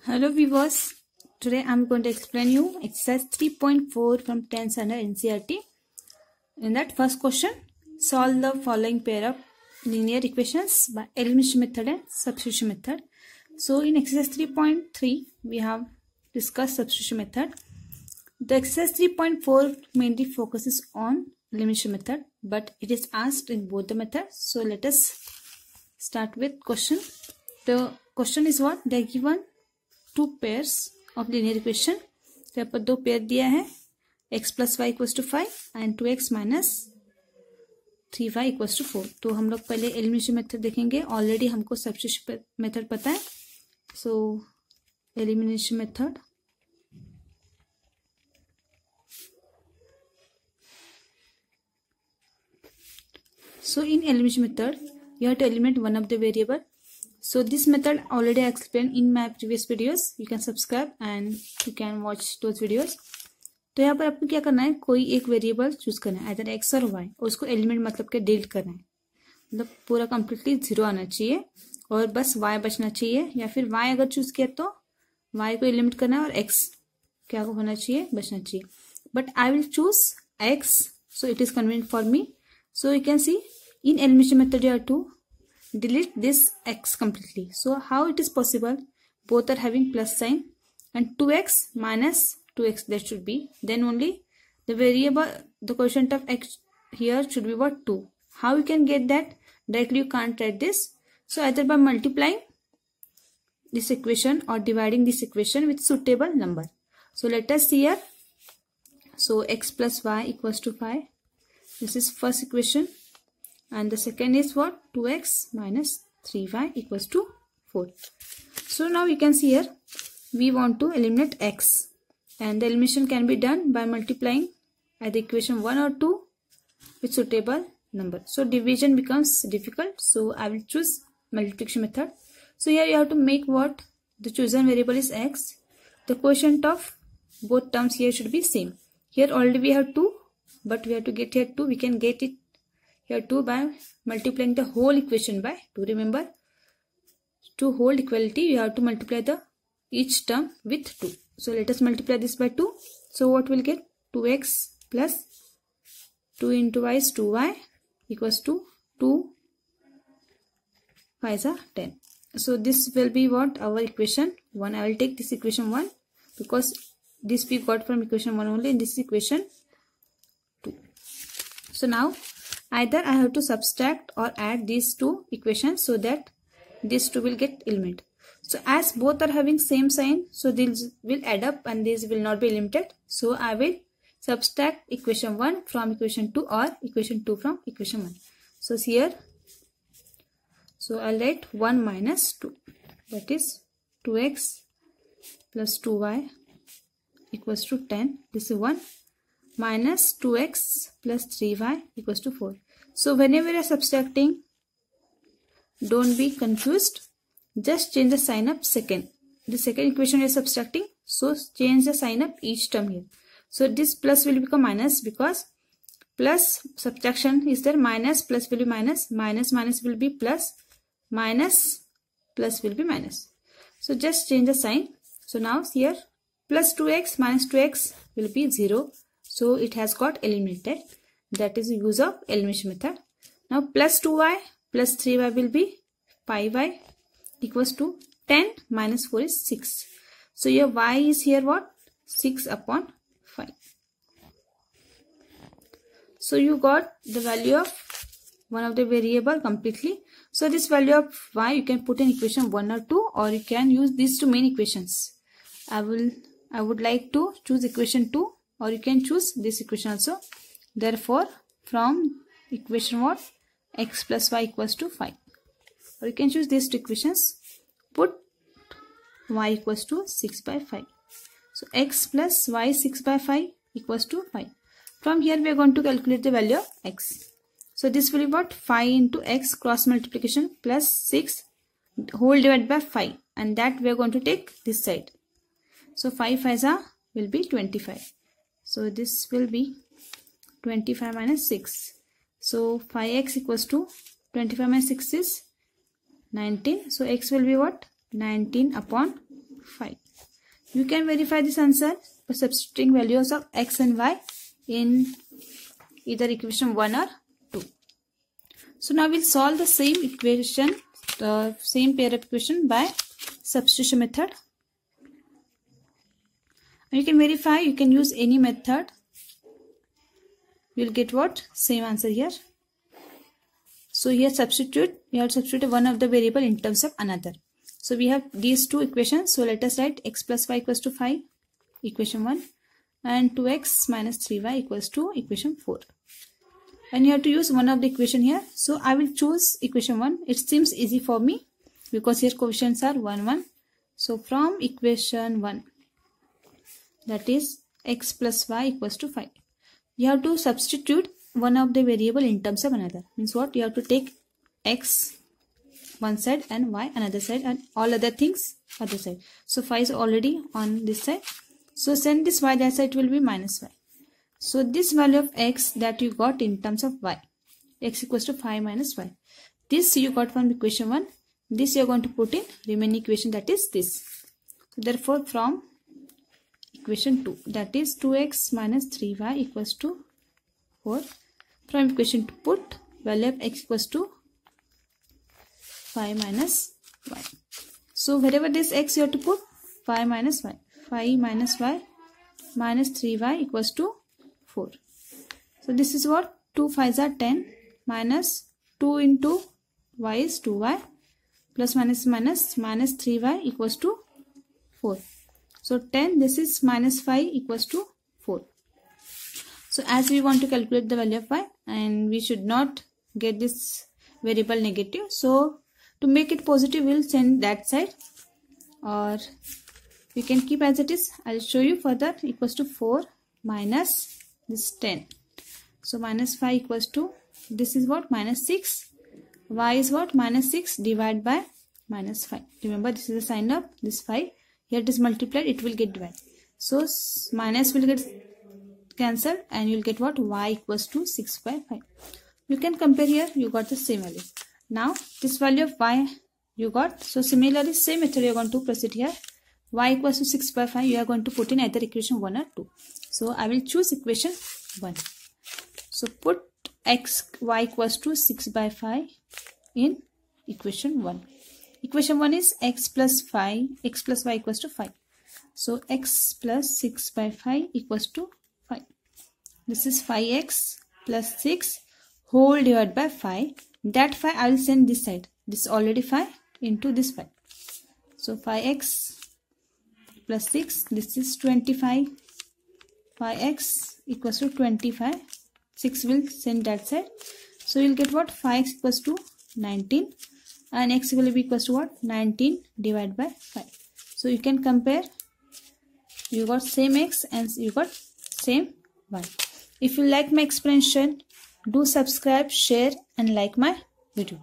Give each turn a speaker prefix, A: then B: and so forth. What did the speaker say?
A: Hello viewers, today I am going to explain you exercise 3.4 from 10th standard NCERT. In that first question, solve the following pair of linear equations by elimination method and substitution method. So in exercise 3.3 we have discussed substitution method. The exercise 3.4 mainly focuses on elimination method, but it is asked in both the methods. So let us start with question. The question is what? They are given two pairs of linear equation. यहाँ पर दो pair दिया है, x plus y equals to 5 and 2x minus 3y equals to 4. तो हम लोग पहले elimination method देखेंगे. ऑलरेडी हमको सब्स्टिट्यूशन मेथड पता है. So elimination method, so in elimination method you have to eliminate one of the variable. So this method already I explained in my previous videos. You can subscribe and you can watch those videos. तो यहाँ पर आपको क्या करना है, कोई एक variable choose करना है, इधर x और y, और उसको एलिमेंट मतलब के डिलीट करना है. मतलब पूरा कम्प्लीटली 0 आना चाहिए और बस y बचना चाहिए. या फिर y अगर चूज किया तो y को एलिमिनेट करना है और x क्या होना चाहिए, बचना चाहिए. But I will choose x, so it is convenient for me. So you can see in elimination method you have to delete this x completely. So how it is possible? Both are having plus sign and 2x minus 2x that should be. Then only the variable, the quotient of x here should be what? 2. How you can get that? Directly you can't write this. So either by multiplying this equation or dividing this equation with suitable number. So let us see here. So x plus y equals to 5. This is first equation, and the second is what? 2x minus 3y equals to 4. So now you can see here we want to eliminate x, and the elimination can be done by multiplying either equation 1 or 2 with suitable number. So division becomes difficult, so I will choose multiplication method. So here you have to make what? The chosen variable is x. The quotient of both terms here should be same. Here already we have 2, but we have to get here 2. We can get it here 2 by multiplying the whole equation by 2. Remember, to hold equality you have to multiply the each term with 2. So let us multiply this by 2. So what will get? 2x plus 2 into y is 2y equals to 2 5s are 10. So this will be what? Our equation 1. I will take this equation 1 because this we got from equation 1 only, and this is equation 2. So now either I have to subtract or add these two equations so that these two will get eliminated. So as both are having same sign, so these will add up and these will not be eliminated. So I will subtract equation 1 from equation 2 or equation 2 from equation 1. So here, so I'll write 1 minus 2, that is 2x plus 2y equals to 10. This is 1 minus 2x plus 3y equals to 4. So whenever you are subtracting, don't be confused. Just change the sign up second. The second equation you are subtracting, so change the sign up each term here. So this plus will become minus because plus subtraction is there, minus plus will be minus, minus minus will be plus, minus plus will be minus. So just change the sign. So now here plus 2x minus 2x will be 0. So it has got eliminated. That is the use of elimination method. Now plus 2y plus 3y will be 5y equals to 10 minus 4 is 6. So your y is here what? 6 upon 5. So you got the value of one of the variable completely. So this value of y you can put in equation 1 or 2, or you can use these two main equations. I would like to choose equation 2, or you can choose this equation also. Therefore from equation what? X plus y equals to 5. Or you can choose these two equations. Put y equals to 6 by 5. So x plus y 6 by 5 equals to 5. From here we are going to calculate the value of x. So this will be what? 5 into x cross multiplication plus 6 whole divided by 5, and that we are going to take this side. So 5 5s will be 25. So this will be 25 minus 6. So 5x equals to 25 minus 6 is 19. So x will be what? 19 upon 5. You can verify this answer by substituting values of x and y in either equation 1 or 2. So now we'll solve the same equation, the same pair of equation by substitution method. And you can verify, you can use any method. You'll get what? Same answer here. So here substitute, you have to substitute one of the variable in terms of another. So we have these two equations. So let us write x plus y equals to 5, equation 1, and 2x minus 3y equals to equation 4. And you have to use one of the equation here. So I will choose equation 1. It seems easy for me because here coefficients are 1, 1. So from equation 1, that is x plus y equals to 5. You have to substitute one of the variable in terms of another. Means what? You have to take x one side and y another side and all other things other side. So 5 is already on this side. So send this y, that side will be minus y. So this value of x that you got in terms of y, x equals to 5 minus y. This you got from equation 1. This you are going to put in remaining equation, that is this. So therefore from equation 2, that is 2x minus 3y equals to 4. From equation 2 put value of x equals to 5 minus y. So wherever this x you have to put 5 minus y. 5 minus y minus 3y equals to 4. So this is what? 2 5s are 10 minus 2 into y is 2y plus minus 3y equals to 4. So 10, this is minus 5 equals to 4. So as we want to calculate the value of y and we should not get this variable negative. So to make it positive, we'll send that side or we can keep as it is. I'll show you further. Equals to 4 minus this 10. So minus 5 equals to, this is what? Minus 6. Y is what? Minus 6 divided by minus 5. Remember this is the sign of this 5. Here it is multiplied, it will get divided. So minus will get cancelled and you will get what? Y equals to 6 by 5. You can compare here, you got the same value. Now this value of y you got. So similarly same method you are going to proceed here. Y equals to 6 by 5, you are going to put in either equation 1 or 2. So I will choose equation 1. So put y equals to 6 by 5 in equation 1. Equation 1 is x plus y equals to 5. So x plus 6 by 5 equals to 5. This is 5x plus 6 whole divided by 5. That 5 I will send this side. This is already 5 into this 5. So 5x plus 6, this is 25. 5x equals to 25. 6 will send that side. So you will get what? 5x equals to 19. And x will be equals to what? 19 divided by 5. So you can compare. You got same x and you got same y. If you like my explanation, do subscribe, share and like my video.